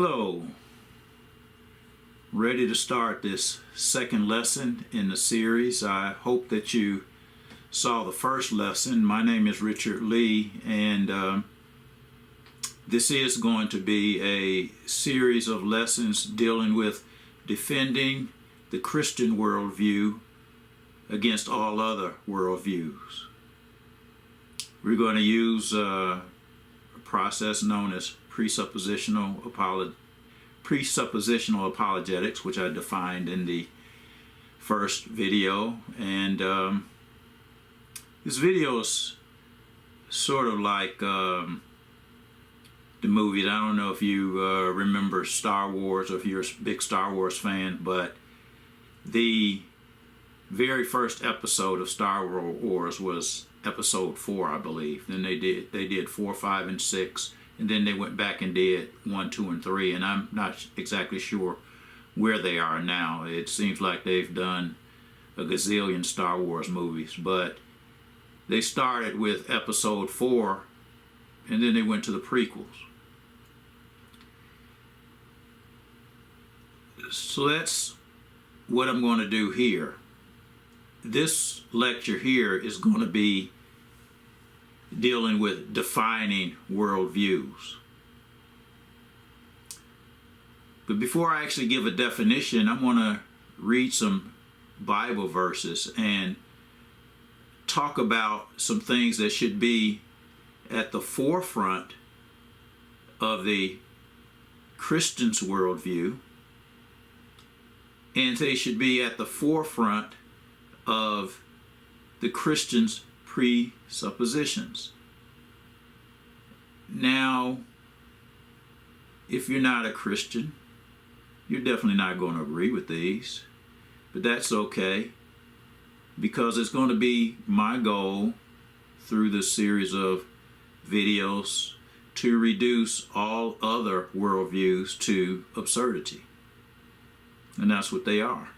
Hello. Ready to start this second lesson in the series. I hope that you saw the first lesson. My name is Richard Lee, and this is going to be a series of lessons dealing with defending the Christian worldview against all other worldviews. We're going to use a process known as presuppositional apologetics, which I defined in the first video. And this video is sort of like the movies. I don't know if you remember Star Wars, or if you're a big Star Wars fan, but the very first episode of Star Wars was episode 4, I believe. Then they did 4, 5, and 6. And then they went back and did 1, 2, and 3, and I'm not exactly sure where they are now. It seems like they've done a gazillion Star Wars movies, but they started with episode 4, and then they went to the prequels. So that's what I'm going to do here. This lecture here is going to be dealing with defining worldviews. But before I actually give a definition, I'm going to read some Bible verses and talk about some things that should be at the forefront of the Christian's worldview, and they should be at the forefront of the Christian's presuppositions. Now, if you're not a Christian, you're definitely not going to agree with these, but that's okay, because it's going to be my goal through this series of videos to reduce all other worldviews to absurdity. And that's what they are.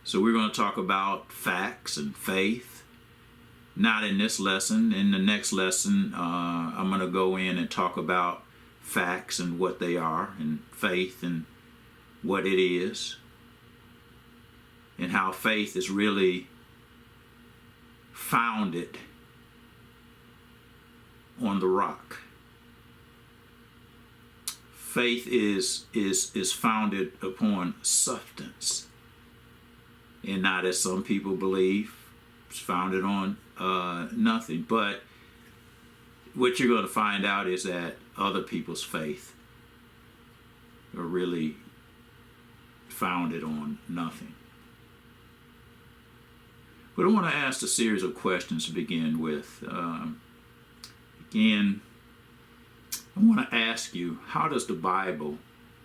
So we're going to talk about facts and faith. Not in this lesson. In the next lesson, I'm going to go in and talk about facts and what they are, and faith and what it is, and how faith is really founded on the rock. Faith is founded upon substance, and not, as some people believe, it's founded on nothing. But what you're going to find out is that other people's faith are really founded on nothing. But I want to ask a series of questions to begin with. Again, I want to ask you, how does the Bible,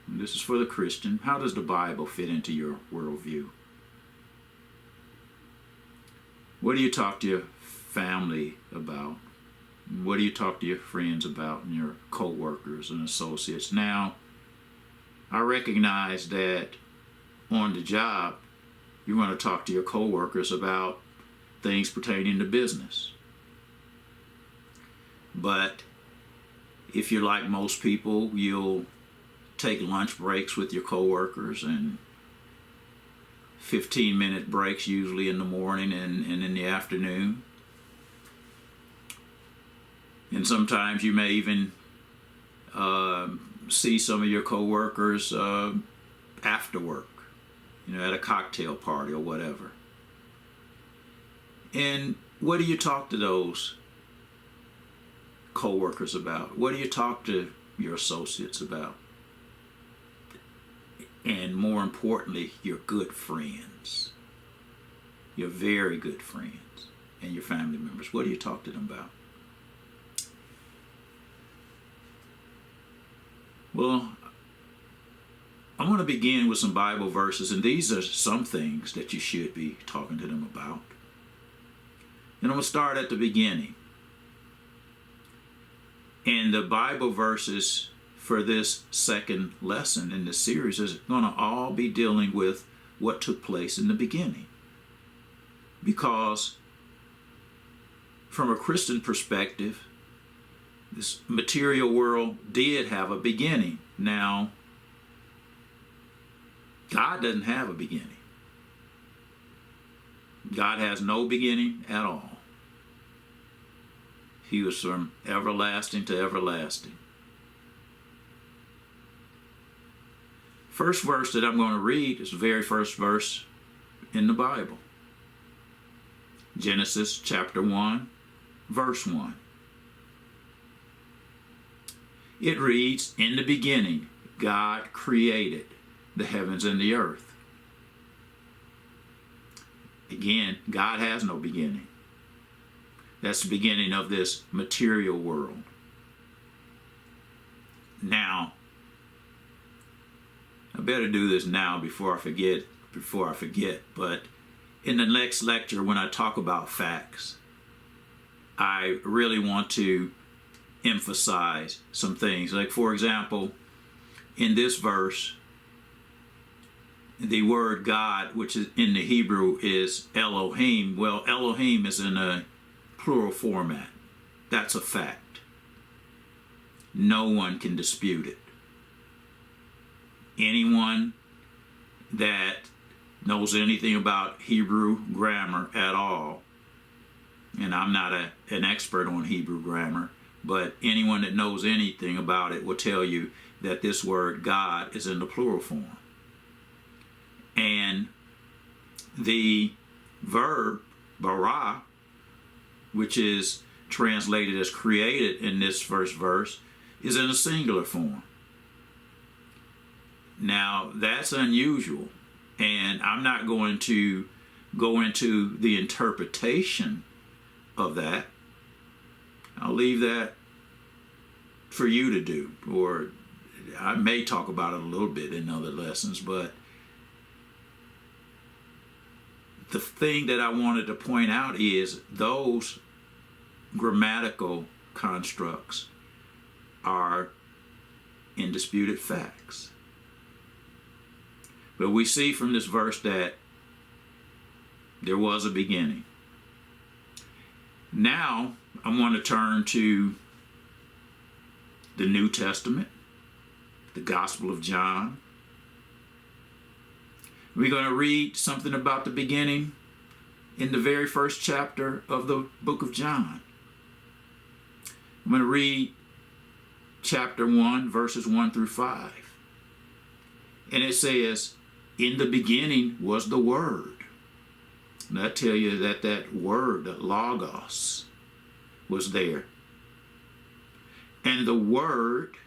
and this is for the Christian, how does the Bible fit into your worldview? What do you talk to your family about? What do you talk to your friends about, and your co-workers and associates? Now, I recognize that on the job, you want to talk to your co-workers about things pertaining to business. But if you're like most people, you'll take lunch breaks with your co-workers, and 15-minute breaks usually in the morning and in the afternoon. And sometimes you may even see some of your co-workers after work, at a cocktail party or whatever. And what do you talk to those co-workers about? What do you talk to your associates about? And more importantly, your good friends, your very good friends, and your family members. What do you talk to them about? Well, I'm going to begin with some Bible verses, and these are some things that you should be talking to them about. And I'm going to start at the beginning. And the Bible verses for this second lesson in this series is going to all be dealing with what took place in the beginning. Because from a Christian perspective, this material world did have a beginning. Now, God doesn't have a beginning. God has no beginning at all. He was from everlasting to everlasting. First verse that I'm going to read is the very first verse in the Bible. Genesis chapter 1, verse 1. It reads, "In the beginning, God created the heavens and the earth." Again, God has no beginning. That's the beginning of this material world. Now, I better do this now before I forget, but in the next lecture when I talk about facts, I really want to emphasize some things. Like, for example, in this verse, the word God, which is in the Hebrew, is Elohim. Well, Elohim is in a plural format. That's a fact. No one can dispute it. Anyone that knows anything about Hebrew grammar at all, and I'm not an expert on Hebrew grammar, but anyone that knows anything about it will tell you that this word God is in the plural form. And the verb bara, which is translated as created in this first verse, is in a singular form. Now, that's unusual, and I'm not going to go into the interpretation of that. I'll leave that for you to do, or I may talk about it a little bit in other lessons, but the thing that I wanted to point out is those grammatical constructs are indisputed facts. But we see from this verse that there was a beginning. Now, I want to turn to the New Testament, the Gospel of John. We're going to read something about the beginning in the very first chapter of the book of John. I'm going to read chapter 1, verses 1 through 5. And it says, "In the beginning was the Word." And I tell you that that word, that logos, was there. And the Word,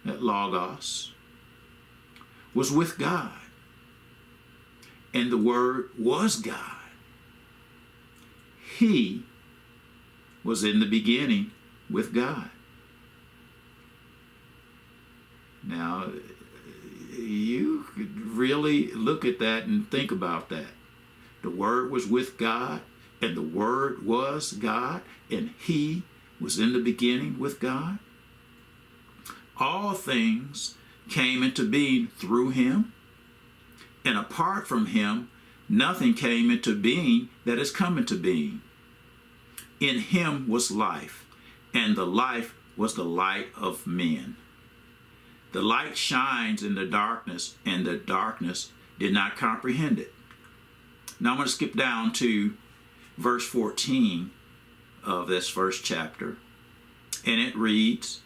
that logos, was with God. And the Word was God. He was in the beginning with God. Now, you could really look at that and think about that. The Word was with God, and the Word was God, and He was in the beginning with God. All things came into being through Him, and apart from Him, nothing came into being that has come into being. In Him was life, and the life was the light of men. The light shines in the darkness, and the darkness did not comprehend it. Now I'm going to skip down to verse 14 of this first chapter, and it reads,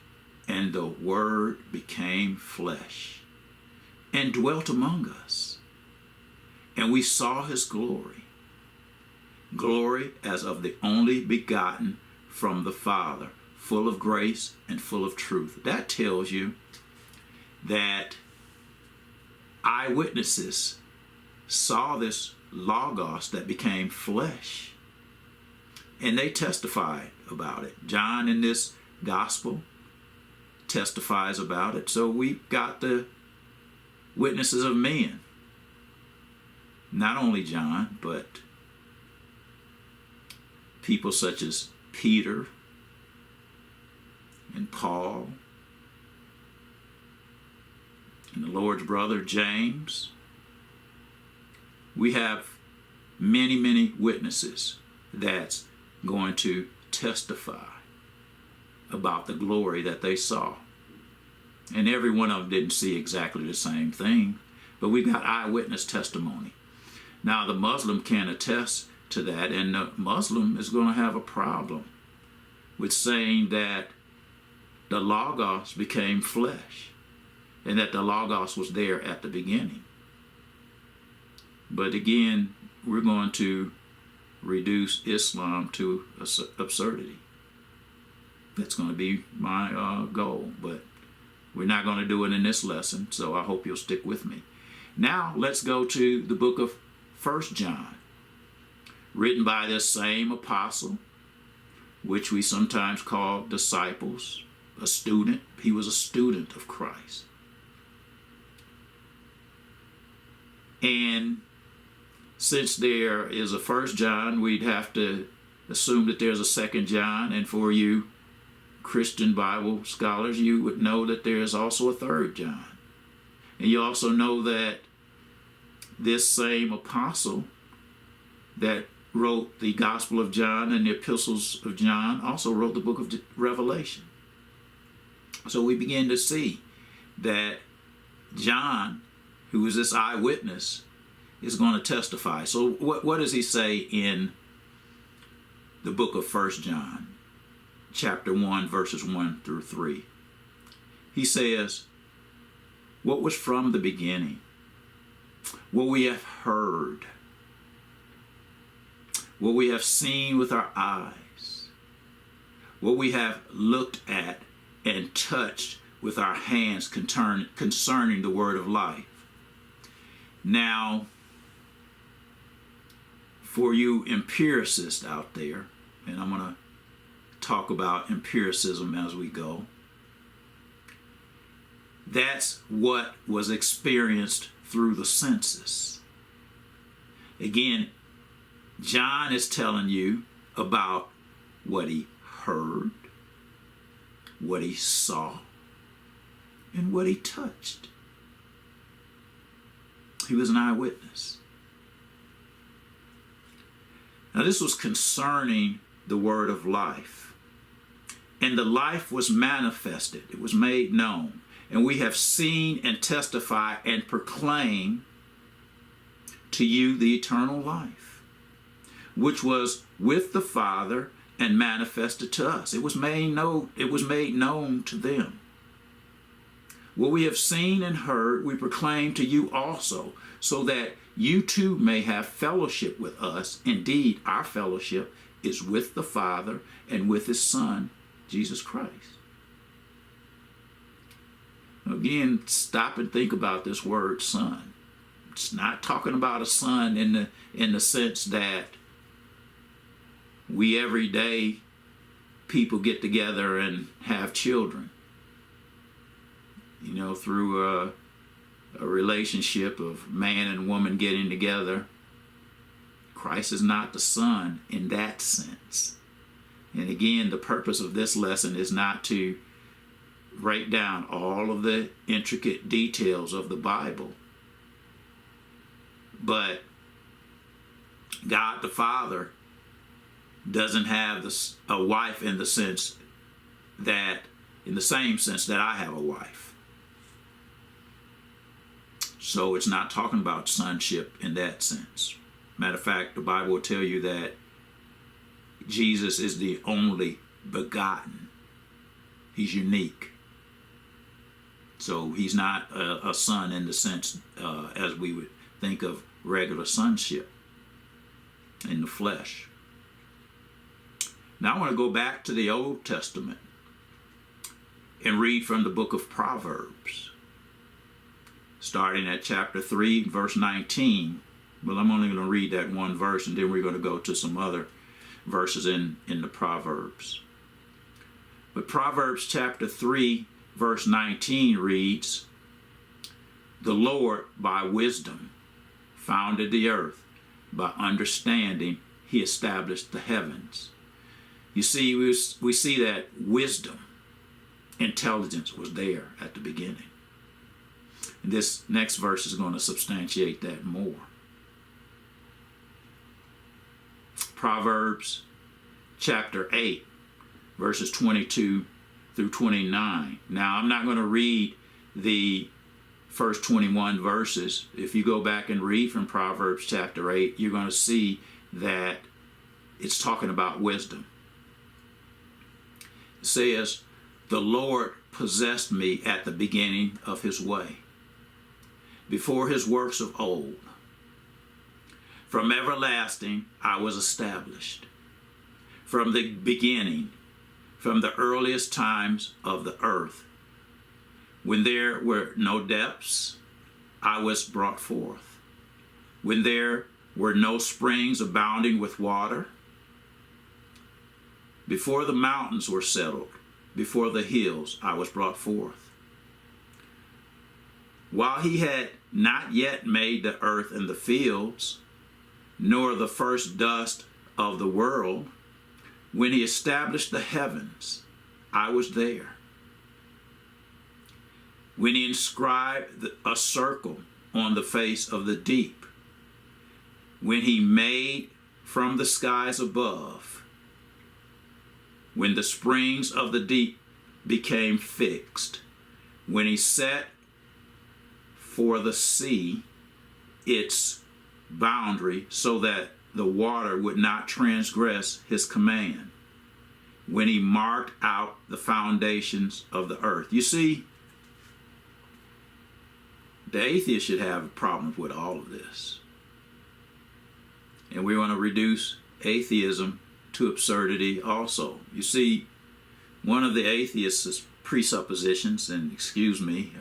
"And the Word became flesh and dwelt among us, and we saw His glory, glory as of the only begotten from the Father, full of grace and full of truth." That tells you that eyewitnesses saw this logos that became flesh, and they testified about it. John in this gospel testifies about it. So we've got the witnesses of men. Not only John, but people such as Peter and Paul and the Lord's brother James. We have many, many witnesses that's going to testify about the glory that they saw. And every one of them didn't see exactly the same thing, but we got eyewitness testimony. Now the Muslim can attest to that, and the Muslim is going to have a problem with saying that the Logos became flesh and that the Logos was there at the beginning. But again, we're going to reduce Islam to absurdity. That's going to be my goal, but we're not going to do it in this lesson, so I hope you'll stick with me. Now let's go to the book of 1 John, written by this same apostle, which we sometimes call disciples, a student. He was a student of Christ. And since there is a 1 John, we'd have to assume that there's a 2 John, and for you Christian Bible scholars, you would know that there is also a 3 John. And you also know that this same apostle that wrote the Gospel of John and the epistles of John also wrote the book of Revelation. So we begin to see that John, who is this eyewitness, is going to testify. So what does he say in the book of 1 John, chapter 1, verses 1 through 3? He says, what was from the beginning, what we have heard, what we have seen with our eyes, what we have looked at and touched with our hands concerning the word of life. Now, for you empiricists out there, and I'm going to talk about empiricism as we go, that's what was experienced through the senses. Again, John is telling you about what he heard, what he saw, and what he touched. He was an eyewitness. Now this was concerning the word of life. And the life was manifested. It was made known. And we have seen and testify and proclaim to you the eternal life, which was with the Father and manifested to us. It was made known to them. What we have seen and heard, we proclaim to you also, so that you too may have fellowship with us. Indeed, our fellowship is with the Father and with his Son, Jesus Christ. Again, stop and think about this word son. It's not talking about a son in the sense that we everyday people get together and have children. You know, through a relationship of man and woman getting together. Christ is not the son in that sense. And again, the purpose of this lesson is not to break down all of the intricate details of the Bible. But God the Father doesn't have a wife in the same sense that I have a wife. So it's not talking about sonship in that sense. Matter of fact, the Bible will tell you that Jesus is the only begotten. He's unique. So he's not a son in the sense as we would think of regular sonship in the flesh. Now I want to go back to the Old Testament and read from the book of Proverbs, starting at chapter 3, verse 19. Well, I'm only going to read that one verse, and then we're going to go to some other verses in the Proverbs. But Proverbs chapter 3, verse 19 reads, "The Lord by wisdom founded the earth. By understanding he established the heavens." You see, we see that wisdom, intelligence was there at the beginning. And this next verse is going to substantiate that more. Proverbs chapter 8, verses 22 through 29. Now, I'm not going to read the first 21 verses. If you go back and read from Proverbs chapter 8, you're going to see that it's talking about wisdom. It says, "The Lord possessed me at the beginning of his way, before his works of old. From everlasting I was established. From the beginning, from the earliest times of the earth. When there were no depths, I was brought forth. When there were no springs abounding with water. Before the mountains were settled, before the hills, I was brought forth. While he had not yet made the earth and the fields, nor the first dust of the world, when he established the heavens, I was there. When he inscribed a circle on the face of the deep, when he made from the skies above, when the springs of the deep became fixed, when he set for the sea its boundary so that the water would not transgress his command, when he marked out the foundations of the earth." You see, the atheist should have a problem with all of this. And we want to reduce atheism to absurdity also. You see, one of the atheist's presuppositions, and excuse me,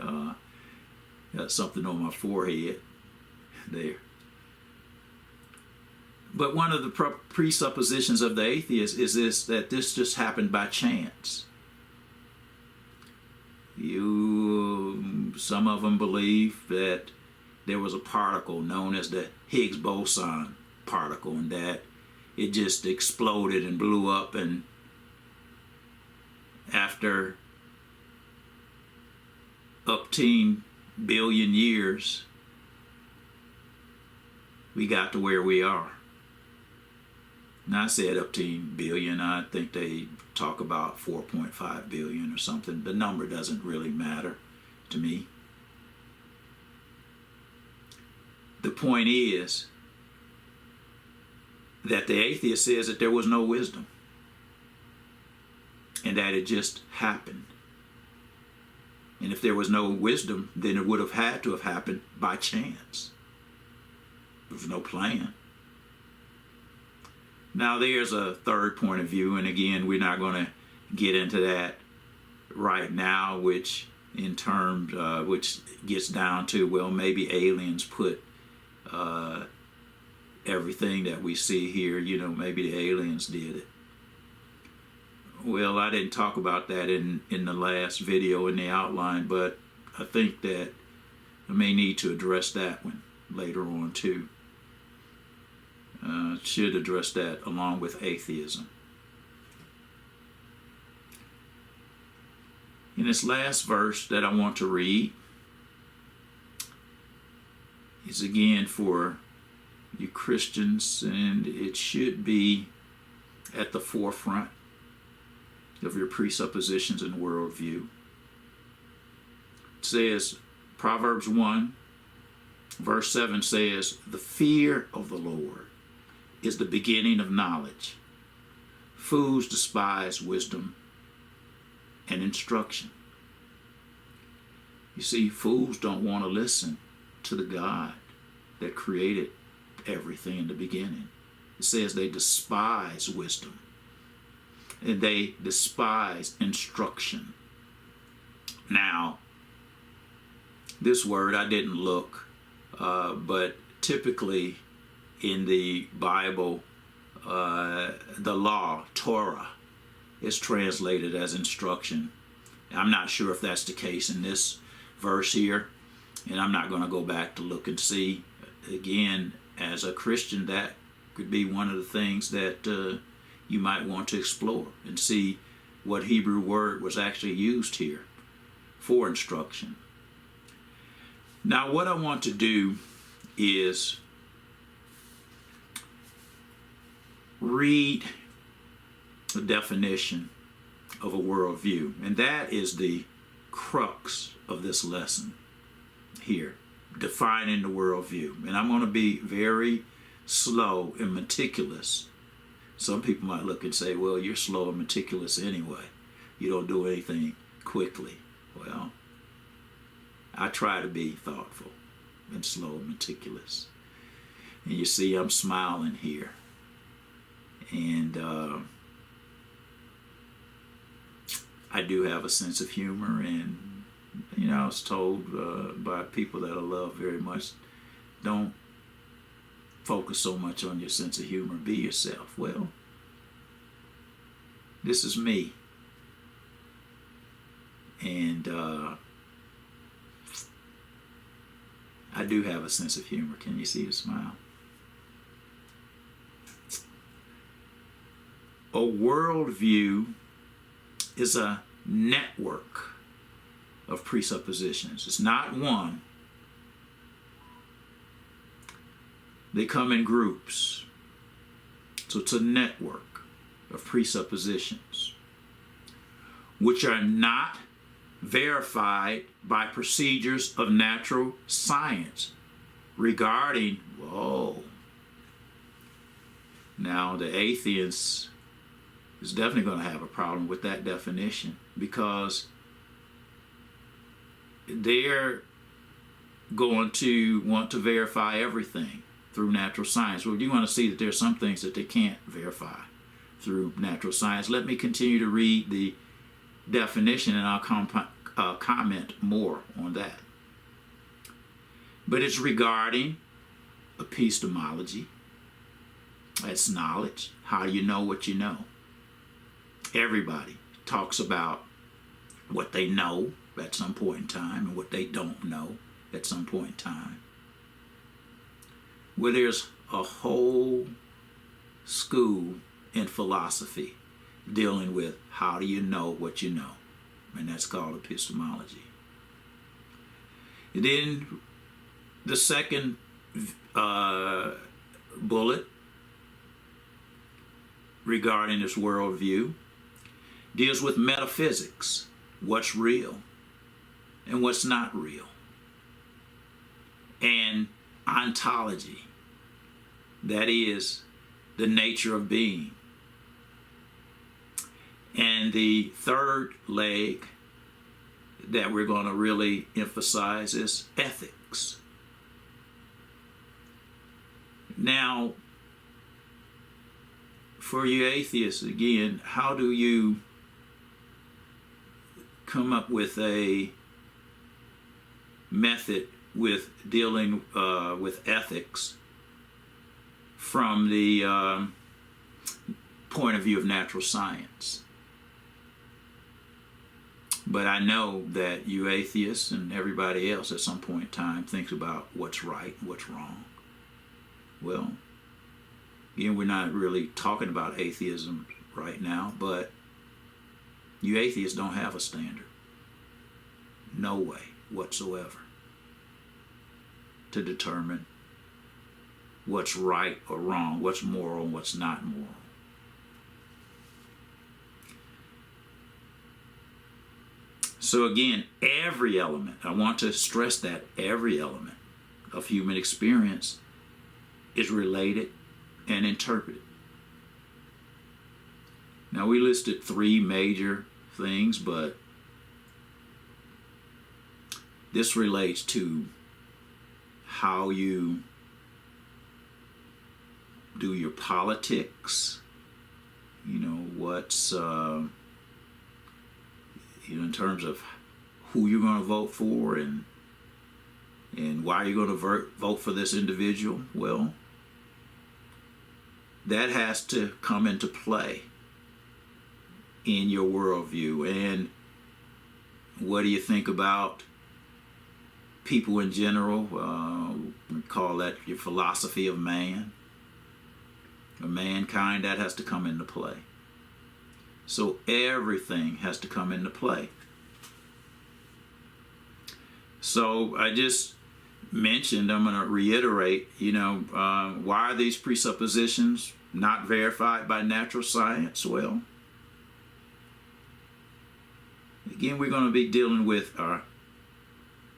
got something on my forehead there. But one of the presuppositions of the atheist is this, that this just happened by chance. Some of them believe that there was a particle known as the Higgs boson particle, and that it just exploded and blew up, and after upteen billion years, we got to where we are. Now, I said upteen billion. I think they talk about 4.5 billion or something. The number doesn't really matter to me. The point is that the atheist says that there was no wisdom and that it just happened. And if there was no wisdom, then it would have had to have happened by chance. There was no plan. Now, there's a third point of view, and again, we're not going to get into that right now, which gets down to, well, maybe aliens put everything that we see here, maybe the aliens did it. Well, I didn't talk about that in the last video in the outline, but I think that I may need to address that one later on too. Should address that along with atheism. In this last verse that I want to read is again for you Christians, and it should be at the forefront of your presuppositions and worldview. It says, Proverbs 1, verse 7 says, "The fear of the Lord is the beginning of knowledge. Fools despise wisdom and instruction." You see, fools don't want to listen to the God that created everything in the beginning. It says they despise wisdom and they despise instruction. Now, this word I didn't look, but typically in the Bible, the law, Torah, is translated as instruction. I'm not sure if that's the case in this verse here, and I'm not going to go back to look and see. Again, as a Christian, that could be one of the things that you might want to explore and see what Hebrew word was actually used here for instruction. Now, what I want to do is read the definition of a worldview. And that is the crux of this lesson here, defining the worldview. And I'm going to be very slow and meticulous. Some people might look and say, well, you're slow and meticulous anyway. You don't do anything quickly. Well, I try to be thoughtful and slow and meticulous. And you see, I'm smiling here. And I do have a sense of humor. And, you know, I was told by people that I love very much, don't focus so much on your sense of humor. Be yourself. Well, this is me. And I do have a sense of humor. Can you see the smile? A worldview is a network of presuppositions. It's not one. They come in groups. So it's a network of presuppositions which are not verified by procedures of natural science regarding, whoa. Now the atheist is definitely going to have a problem with that definition, because they're going to want to verify everything through natural science. Well, you want to see that there are some things that they can't verify through natural science. Let me continue to read the definition and I'll comment more on that. But it's regarding epistemology. That's knowledge. How do you know what you know? Everybody talks about what they know at some point in time and what they don't know at some point in time. Well, there's a whole school in philosophy dealing with how do you know what you know, and that's called epistemology. And then the second bullet regarding this worldview deals with metaphysics, what's real and what's not real, and ontology, that is the nature of being. And the third leg that we're going to really emphasize is ethics. Now, for you atheists, again, how do you come up with a method with dealing with ethics from the point of view of natural science? But I know that you atheists and everybody else at some point in time thinks about what's right and what's wrong. Well, again, we're not really talking about atheism right now, but you atheists don't have a standard. No way whatsoever to determine what's right or wrong, what's moral and what's not moral. So again, every element, I want to stress that every element of human experience is related and interpreted. Now, we listed three major things, but this relates to how you do your politics, you know, what's in terms of who you're going to vote for and why you're going to vote for this individual. Well, that has to come into play in your worldview. And what do you think about people in general? We call that your philosophy of man or mankind. That has to come into play. So everything has to come into play. So I just mentioned, I'm going to reiterate, why are these presuppositions not verified by natural science? Well, Again, we're going to be dealing with our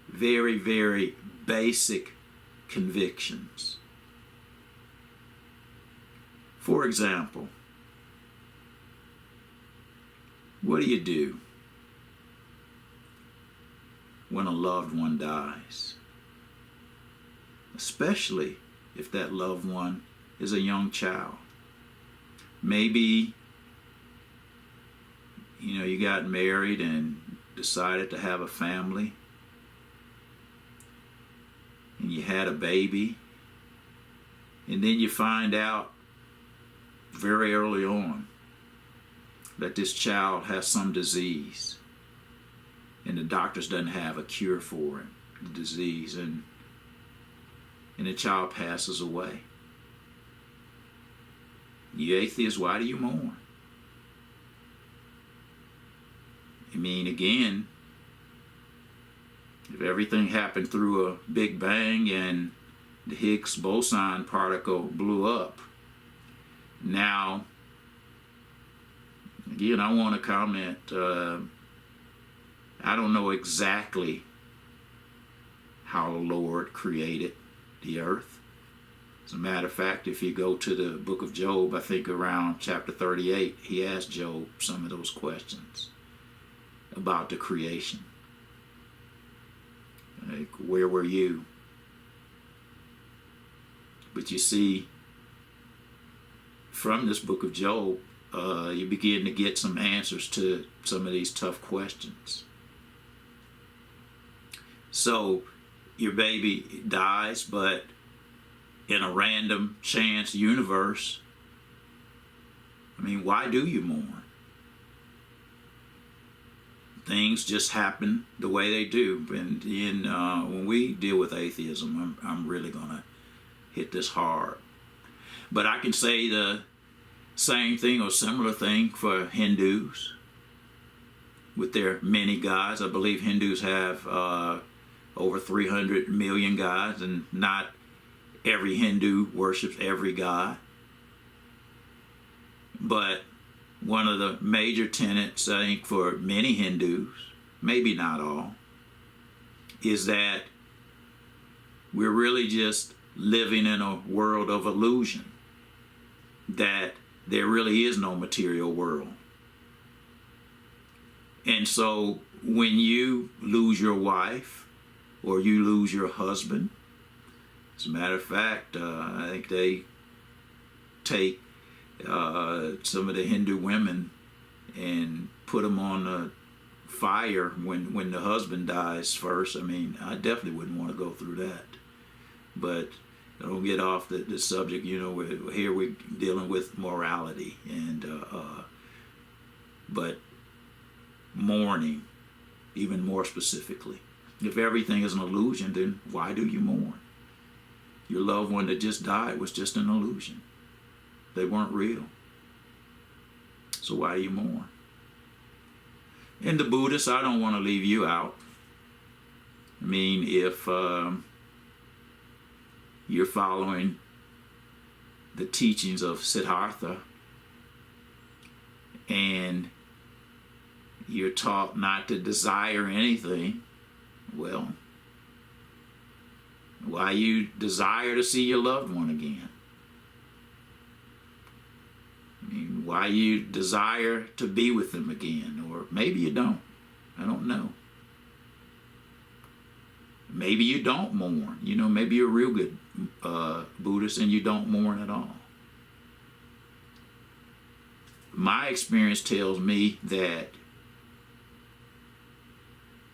very, very basic convictions. For example, what do you do when a loved one dies? Especially if that loved one is a young child. Maybe, you got married and decided to have a family, and you had a baby, and then you find out very early on that this child has some disease, and the doctors doesn't have a cure for it, the disease, and the child passes away. You atheists, why do you mourn? Again, if everything happened through a Big Bang and the Higgs boson particle blew up, now, again, I want to comment, I don't know exactly how the Lord created the earth. As a matter of fact, if you go to the book of Job, I think around chapter 38, he asked Job some of those questions about the creation. Like, where were you? But you see, from this book of Job, you begin to get some answers to some of these tough questions. So, your baby dies, but in a random chance universe, why do you mourn? Things just happen the way they do. And when we deal with atheism, I'm really going to hit this hard. But I can say the same thing or similar thing for Hindus with their many gods. I believe Hindus have over 300 million gods, and not every Hindu worships every god. But one of the major tenets, I think, for many Hindus, maybe not all, is that we're really just living in a world of illusion, that there really is no material world. And so when you lose your wife or you lose your husband, as a matter of fact, I think they take some of the Hindu women and put them on the fire when the husband dies first. I definitely wouldn't want to go through that. But don't get off the subject. Here we're dealing with morality, and but mourning, even more specifically. If everything is an illusion, then why do you mourn? Your loved one that just died was just an illusion. They weren't real. So why do you mourn? And the Buddhists, I don't want to leave you out. If you're following the teachings of Siddhartha and you're taught not to desire anything, well, why you desire to see your loved one again? Why you desire to be with them again? Or maybe you don't. I don't know. Maybe you don't mourn. Maybe you're a real good Buddhist and you don't mourn at all. My experience tells me that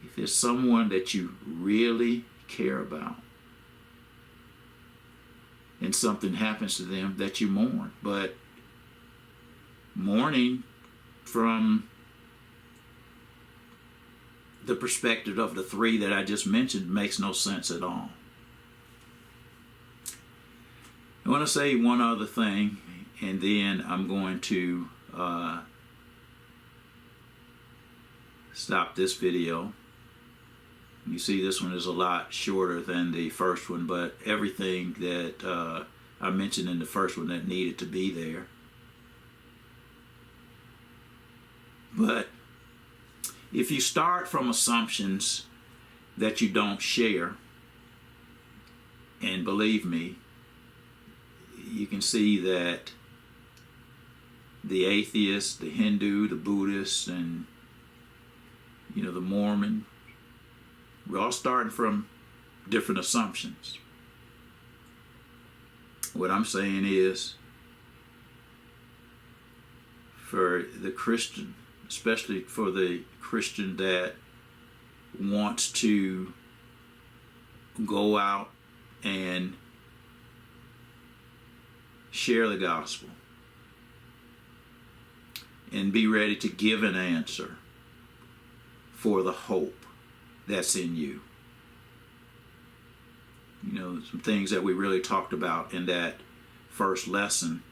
if there's someone that you really care about and something happens to them, that you mourn. But mourning from the perspective of the three that I just mentioned makes no sense at all. I want to say one other thing, and then I'm going to stop this video. You see, this one is a lot shorter than the first one, but everything that I mentioned in the first one that needed to be there. But if you start from assumptions that you don't share, and believe me, you can see that the atheist, the Hindu, the Buddhist, and the Mormon, we're all starting from different assumptions. What I'm saying is, for the Christian, especially for the Christian that wants to go out and share the gospel and be ready to give an answer for the hope that's in you. Some things that we really talked about in that first lesson.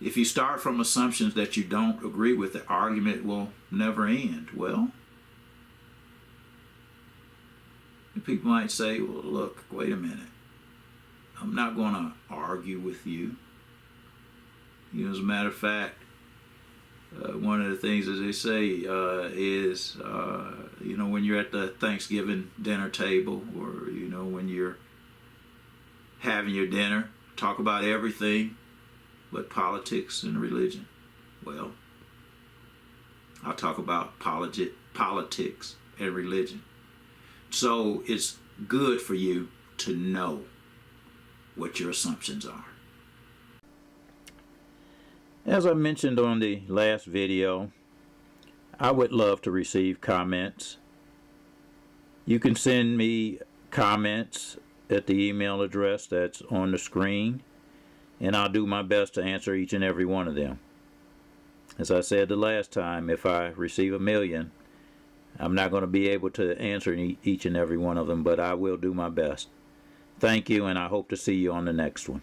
If you start from assumptions that you don't agree with, the argument will never end. Well, people might say, well, look, wait a minute. I'm not going to argue with you. As a matter of fact, one of the things, as they say, is, when you're at the Thanksgiving dinner table, or, when you're having your dinner, talk about everything but politics and religion. Well, I'll talk about politics and religion. So it's good for you to know what your assumptions are. As I mentioned on the last video, I would love to receive comments. You can send me comments at the email address that's on the screen, and I'll do my best to answer each and every one of them. As I said the last time, if I receive 1 million, I'm not going to be able to answer each and every one of them, but I will do my best. Thank you, and I hope to see you on the next one.